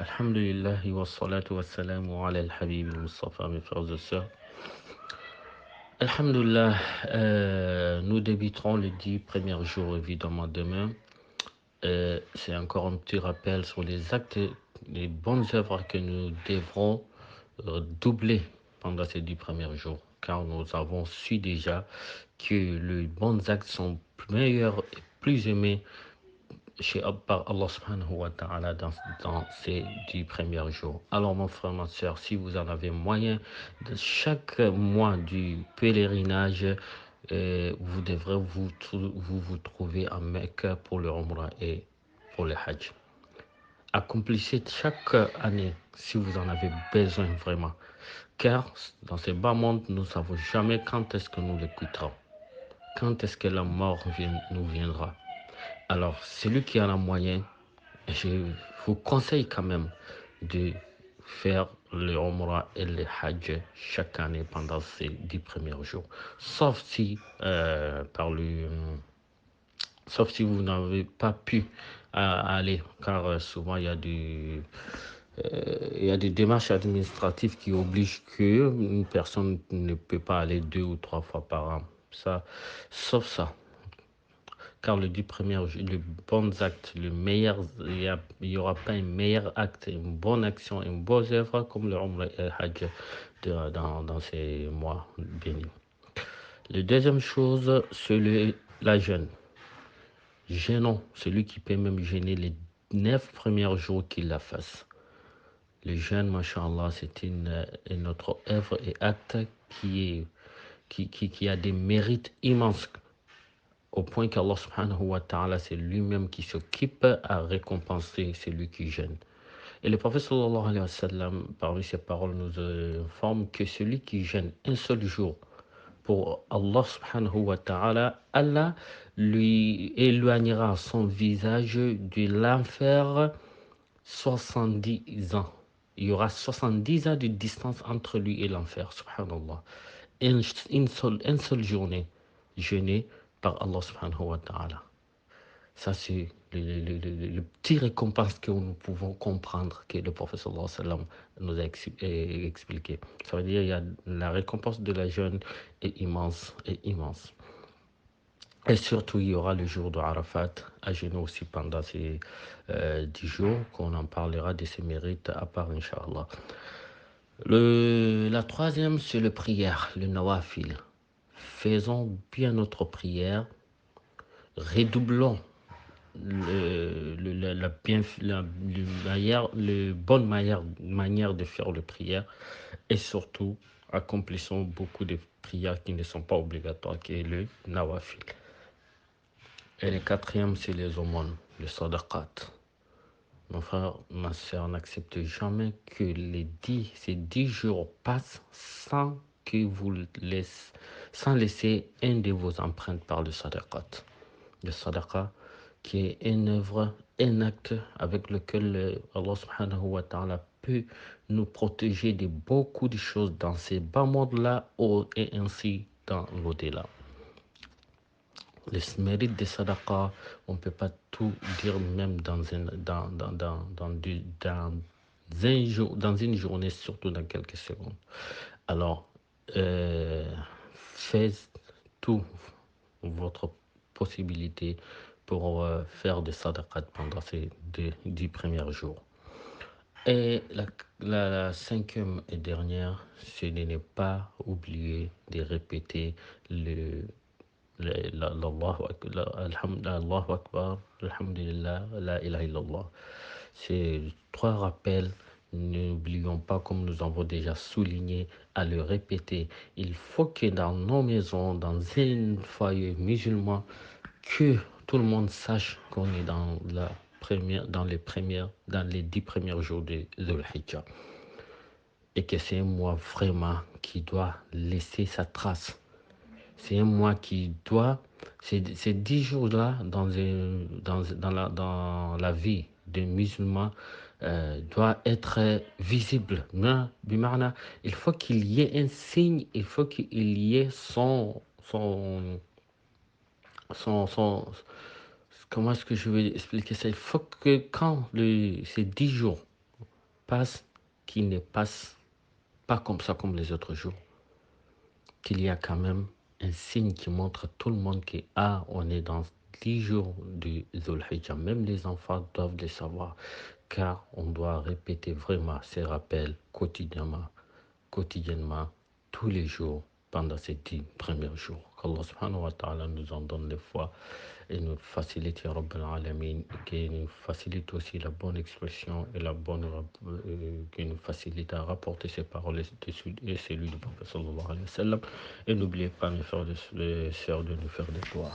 Alhamdulillah wa salatu wa salam ala al-habib al-Mustafa, mes frères et sœurs. Alhamdulillah, nous débuterons les 10 premiers jours évidemment demain. C'est encore un petit rappel sur les actes, les bonnes œuvres que nous devrons doubler pendant ces 10 premiers jours. Car nous avons su déjà que les bons actes sont meilleurs et plus aimés par Allah subhanahu wa ta'ala dans ces 10 premiers jours. Alors mon frère, ma soeur, si vous en avez moyen, de chaque mois du pèlerinage, vous devrez vous trouver à Mecque pour le Umrah et pour le Hajj. Accomplissez chaque année si vous en avez besoin vraiment. Car dans ce bas monde, nous ne savons jamais quand est-ce que nous le quitterons. Quand est-ce que la mort nous viendra. Alors, celui qui a la moyen, je vous conseille quand même de faire le Umrah et le Hajj chaque année pendant ces 10 premiers jours. Sauf si, sauf si vous n'avez pas pu aller, car souvent il y a des démarches administratives qui obligent qu'une personne ne peut pas aller 2 ou 3 fois par an. Sauf ça. Car le 10 premiers jours, les bons actes, le meilleur, il n'y aura pas un meilleur acte, une bonne action, une bonne œuvre comme le Umrah et le Hajj dans ces mois bénis. La deuxième chose, c'est la jeûne. Jeûnons, celui qui peut même jeûner les 9 premiers jours qu'il la fasse. Le jeûne, mashallah, c'est une autre œuvre et acte qui a des mérites immenses. Au point qu'Allah subhanahu wa ta'ala, c'est lui-même qui s'occupe à récompenser celui qui jeûne. Et le prophète sallallahu alayhi wa sallam, parmi ses paroles, nous informe que celui qui jeûne un seul jour pour Allah subhanahu wa ta'ala, Allah lui éloignera son visage de l'enfer 70 ans. Il y aura 70 ans de distance entre lui et l'enfer, subhanallah. Une seule journée jeûnée par Allah subhanahu wa ta'ala. Ça, c'est le petit récompense que nous pouvons comprendre que le prophète sallallahu alayhi wa sallam nous a expliqué. Ça veut dire que la récompense de la jeûne est immense et immense. Et surtout, il y aura le jour de Arafat à jeûner aussi pendant ces 10 jours, qu'on en parlera de ses mérites à part, Inch'Allah. La troisième, c'est la prière, le nawafil. Faisons bien notre prière, redoublons la bonne manière de faire la prière et surtout accomplissons beaucoup de prières qui ne sont pas obligatoires, qui est le nawafil. Et le quatrième, c'est les aumônes, le sadaqat. Mon frère, ma soeur, n'acceptez jamais que ces 10 jours passent sans laisser un de vos empreintes par le sadaqat. Le sadaqa, qui est une œuvre, un acte avec lequel Allah subhanahu wa ta'ala peut nous protéger de beaucoup de choses dans ces bas mondes-là et ainsi dans l'au-delà. Les mérites des sadaqa, on ne peut pas tout dire même dans une journée, surtout dans quelques secondes. Alors, faites tout votre possibilité pour faire des sadaqat pendant ces 10 premiers jours. Et la cinquième et dernière, c'est de ne pas oublier de répéter l'Allahu Akbar, Alhamdulillah, la ilaha illallah. C'est 3 rappels. N'oublions pas, comme nous avons déjà souligné, à le répéter. Il faut que dans nos maisons, dans un foyer musulman, que tout le monde sache qu'on est dans les 10 premiers jours de Dhul-Hijjah. Et que c'est un mois vraiment qui doit laisser sa trace. C'est un mois qui doit, ces 10 jours-là dans la vie des musulmans doit être visible. Il faut qu'il y ait un signe, il faut qu'il y ait comment est-ce que je vais expliquer ça? Il faut que quand ces 10 jours qui ne passe pas comme ça, comme les autres jours, qu'il y a quand même un signe qui montre à tout le monde que on est dans 10 jours du Dhul Hijjah. Même les enfants doivent le savoir, car on doit répéter vraiment ces rappels quotidiennement, tous les jours, pendant ces 10 premiers jours. Qu'Allah subhanahu wa ta'ala nous en donne les foi et nous facilite, ya Rabbal Alamin, qui nous facilite aussi la bonne expression et qui nous facilite à rapporter ces paroles et celui du prophète sallallahu alayhi wa sallam. Et n'oubliez pas, mes frères et sœurs, de nous faire des doigts.